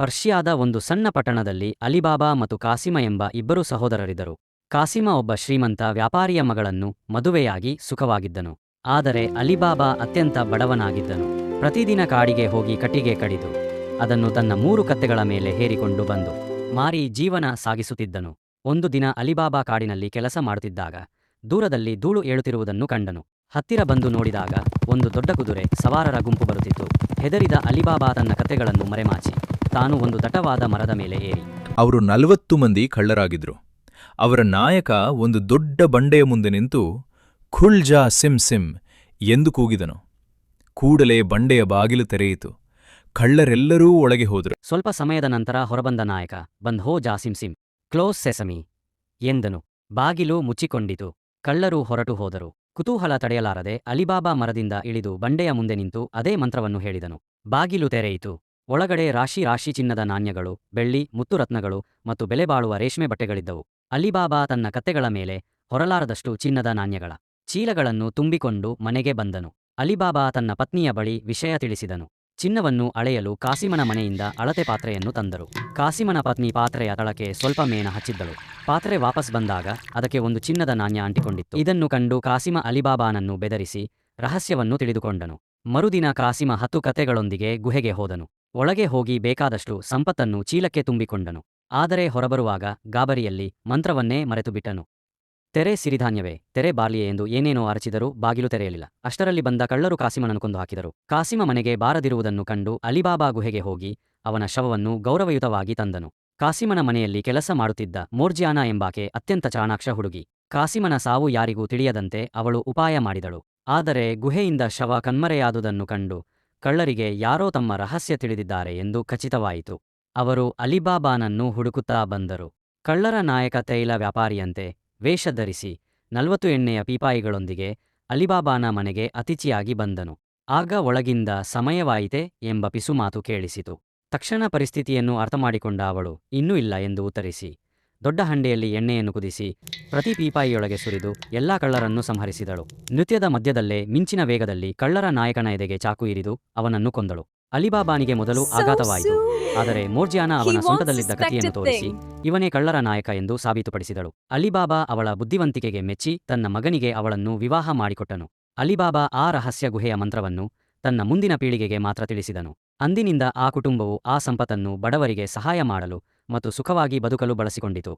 ಪರ್ಷಿಯಾದ ಒಂದು ಸಣ್ಣ ಪಟ್ಟಣದಲ್ಲಿ ಅಲಿಬಾಬಾ ಮತ್ತು ಕಾಸಿಮ ಎಂಬ ಇಬ್ಬರು ಸಹೋದರರಿದ್ದರು. ಕಾಸಿಮ ಒಬ್ಬ ಶ್ರೀಮಂತ ವ್ಯಾಪಾರಿಯ ಮಗಳನ್ನು ಮದುವೆಯಾಗಿ ಸುಖವಾಗಿದ್ದನು. ಆದರೆ ಅಲಿಬಾಬಾ ಅತ್ಯಂತ ಬಡವನಾಗಿದ್ದನು. ಪ್ರತಿದಿನ ಕಾಡಿಗೆ ಹೋಗಿ ಕಟ್ಟಿಗೆ ಕಡಿದು ಅದನ್ನು ತನ್ನ 3 ಕತ್ತೆಗಳ ಮೇಲೆ ಹೇರಿಕೊಂಡು ಬಂದು ಮಾರಿ ಜೀವನ ಸಾಗಿಸುತ್ತಿದ್ದನು. ಒಂದು ದಿನ ಅಲಿಬಾಬಾ ಕಾಡಿನಲ್ಲಿ ಕೆಲಸ ಮಾಡುತ್ತಿದ್ದಾಗ ದೂರದಲ್ಲಿ ಧೂಳು ಏಳುತ್ತಿರುವುದನ್ನು ಕಂಡನು. ಹತ್ತಿರ ಬಂದು ನೋಡಿದಾಗ ಒಂದು ದೊಡ್ಡ ಕುದುರೆ ಸವಾರರ ಗುಂಪು ಬರುತ್ತಿತ್ತು. ಹೆದರಿದ ಅಲಿಬಾಬಾ ತನ್ನ ಕತ್ತೆಗಳನ್ನು ಮರೆಮಾಚಿ ತಾನು ಒಂದು ದಟ್ಟವಾದ ಮರದ ಮೇಲೆ ಏರಿ ಅವರು 40 ಮಂದಿ ಕಳ್ಳರಾಗಿದ್ರು. ಅವರ ನಾಯಕ ಒಂದು ದೊಡ್ಡ ಬಂಡೆಯ ಮುಂದೆ ನಿಂತು ಖುಲ್ ಜಾ ಸಿಮ್ ಸಿಮ್ ಎಂದು ಕೂಗಿದನು. ಕೂಡಲೇ ಬಂಡೆಯ ಬಾಗಿಲು ತೆರೆಯಿತು. ಕಳ್ಳರೆಲ್ಲರೂ ಒಳಗೆ ಹೋದರು. ಸ್ವಲ್ಪ ಸಮಯದ ನಂತರ ಹೊರಬಂದ ನಾಯಕ ಬಂದ್ ಹೋ ಜಾ ಸಿಮ್ ಸಿಮ್ ಕ್ಲೋಸ್ ಸೆಸಮಿ ಎಂದನು. ಬಾಗಿಲು ಮುಚ್ಚಿಕೊಂಡಿತು. ಕಳ್ಳರು ಹೊರಟು ಹೋದರು. ಕುತೂಹಲ ತಡೆಯಲಾರದೆ ಅಲಿಬಾಬಾ ಮರದಿಂದ ಇಳಿದು ಬಂಡೆಯ ಮುಂದೆ ನಿಂತು ಅದೇ ಮಂತ್ರವನ್ನು ಹೇಳಿದನು. ಬಾಗಿಲು ತೆರೆಯಿತು. ಒಳಗಡೆ ರಾಶಿ ರಾಶಿ ಚಿನ್ನದ ನಾಣ್ಯಗಳು, ಬೆಳ್ಳಿ, ಮುತ್ತುರತ್ನಗಳು ಮತ್ತು ಬೆಲೆಬಾಳುವ ರೇಷ್ಮೆ ಬಟ್ಟೆಗಳಿದ್ದವು. ಅಲಿಬಾಬಾ ತನ್ನ ಕತ್ತೆಗಳ ಮೇಲೆ ಹೊರಲಾರದಷ್ಟು ಚಿನ್ನದ ನಾಣ್ಯಗಳ ಚೀಲಗಳನ್ನು ತುಂಬಿಕೊಂಡು ಮನೆಗೆ ಬಂದನು. ಅಲಿಬಾಬಾ ತನ್ನ ಪತ್ನಿಯ ಬಳಿ ವಿಷಯ ತಿಳಿಸಿದನು. ಚಿನ್ನವನ್ನು ಅಳೆಯಲು ಕಾಸಿಮನ ಮನೆಯಿಂದ ಅಳತೆ ಪಾತ್ರೆಯನ್ನು ತಂದರು. ಕಾಸಿಮನ ಪತ್ನಿ ಪಾತ್ರೆಯ ತಳಕ್ಕೆ ಸ್ವಲ್ಪ ಮೇಣ ಹಚ್ಚಿದ್ದಳು. ಪಾತ್ರೆ ವಾಪಸ್ ಬಂದಾಗ ಅದಕ್ಕೆ ಒಂದು ಚಿನ್ನದ ನಾಣ್ಯ ಅಂಟಿಕೊಂಡಿತ್ತು. ಇದನ್ನು ಕಂಡು ಕಾಸಿಮ ಅಲಿಬಾಬಾನನ್ನು ಬೆದರಿಸಿ ರಹಸ್ಯವನ್ನು ತಿಳಿದುಕೊಂಡನು. ಮರುದಿನ ಕಾಸಿಮ 10 ಕತ್ತೆಗಳೊಂದಿಗೆ ಗುಹೆಗೆ ಹೋದನು. ಒಳಗೆ ಹೋಗಿ ಬೇಕಾದಷ್ಟು ಸಂಪತ್ತನ್ನು ಚೀಲಕ್ಕೆ ತುಂಬಿಕೊಂಡನು. ಆದರೆ ಹೊರಬರುವಾಗ ಗಾಬರಿಯಲ್ಲಿ ಮಂತ್ರವನ್ನೇ ಮರೆತುಬಿಟ್ಟನು. ತೆರೆ ಸಿರಿಧಾನ್ಯವೇ, ತೆರೆ ಬಾರ್ಲಿಯೇ ಎಂದು ಏನೇನೋ ಅರಚಿದರೂ ಬಾಗಿಲು ತೆರೆಯಲಿಲ್ಲ. ಅಷ್ಟರಲ್ಲಿ ಬಂದ ಕಳ್ಳರು ಕಾಸಿಮನನ್ನು ಕೊಂದು ಹಾಕಿದರು. ಕಾಸಿಮ ಮನೆಗೆ ಬಾರದಿರುವುದನ್ನು ಕಂಡು ಅಲಿಬಾಬಾ ಗುಹೆಗೆ ಹೋಗಿ ಅವನ ಶವವನ್ನು ಗೌರವಯುತವಾಗಿ ತಂದನು. ಕಾಸಿಮನ ಮನೆಯಲ್ಲಿ ಕೆಲಸ ಮಾಡುತ್ತಿದ್ದ ಮೋರ್ಜಿಯಾನಾ ಎಂಬಾಕೆ ಅತ್ಯಂತ ಚಾಣಾಕ್ಷ ಹುಡುಗಿ. ಕಾಸಿಮನ ಸಾವು ಯಾರಿಗೂ ತಿಳಿಯದಂತೆ ಅವಳು ಉಪಾಯ ಮಾಡಿದಳು. ಆದರೆ ಗುಹೆಯಿಂದ ಶವ ಕಣ್ಮರೆಯಾದುದನ್ನು ಕಂಡು ಕಳ್ಳರಿಗೆ ಯಾರೋ ತಮ್ಮ ರಹಸ್ಯ ತಿಳಿದಿದ್ದಾರೆ ಎಂದು ಖಚಿತವಾಯಿತು. ಅವರು ಅಲಿಬಾಬಾನನ್ನು ಹುಡುಕುತ್ತಾ ಬಂದರು. ಕಳ್ಳರ ನಾಯಕ ತೈಲ ವ್ಯಾಪಾರಿಯಂತೆ ವೇಷ ಧರಿಸಿ 40 ಎಣ್ಣೆಯ ಪೀಪಾಯಿಗಳೊಂದಿಗೆ ಅಲಿಬಾಬಾನ ಮನೆಗೆ ಅತಿಥಿಯಾಗಿ ಬಂದನು. ಆಗ ಒಳಗಿಂದ ಸಮಯವಾಯಿತೆ ಎಂಬ ಪಿಸುಮಾತು ಕೇಳಿಸಿತು. ತಕ್ಷಣ ಪರಿಸ್ಥಿತಿಯನ್ನು ಅರ್ಥಮಾಡಿಕೊಂಡ ಅವಳು ಇನ್ನೂ ಇಲ್ಲ ಎಂದು ಉತ್ತರಿಸಿ ದೊಡ್ಡ ಹಂಡೆಯಲ್ಲಿ ಎಣ್ಣೆಯನ್ನು ಕುದಿಸಿ ಪ್ರತಿ ಪೀಪಾಯಿಯೊಳಗೆ ಸುರಿದು ಎಲ್ಲಾ ಕಳ್ಳರನ್ನು ಸಂಹರಿಸಿದಳು. ನೃತ್ಯದ ಮಧ್ಯದಲ್ಲೇ ಮಿಂಚಿನ ವೇಗದಲ್ಲಿ ಕಳ್ಳರ ನಾಯಕನ ಎದೆಗೆ ಚಾಕು ಇರಿದು ಅವನನ್ನು ಕೊಂದಳು. ಅಲಿಬಾಬಾನಿಗೆ ಮೊದಲು ಆಘಾತವಾಯಿತು. ಆದರೆ ಮೋರ್ಜಿಯಾನಾ ಅವನ ಸೊಂಟದಲ್ಲಿದ್ದ ಕತ್ತಿಯನ್ನು ತೋರಿಸಿ ಇವನೇ ಕಳ್ಳರ ನಾಯಕ ಎಂದು ಸಾಬೀತುಪಡಿಸಿದಳು. ಅಲಿಬಾಬಾ ಅವಳ ಬುದ್ಧಿವಂತಿಕೆಗೆ ಮೆಚ್ಚಿ ತನ್ನ ಮಗನಿಗೆ ಅವಳನ್ನು ವಿವಾಹ ಮಾಡಿಕೊಟ್ಟನು. ಅಲಿಬಾಬಾ ಆ ರಹಸ್ಯ ಗುಹೆಯ ಮಂತ್ರವನ್ನು ತನ್ನ ಮುಂದಿನ ಪೀಳಿಗೆಗೆ ಮಾತ್ರ ತಿಳಿಸಿದನು. ಅಂದಿನಿಂದ ಆ ಕುಟುಂಬವು ಆ ಸಂಪತ್ತನ್ನು ಬಡವರಿಗೆ ಸಹಾಯ ಮಾಡಲು ಮತ್ತು ಸುಖವಾಗಿ ಬದುಕಲು ಬಳಸಿಕೊಂಡಿತು.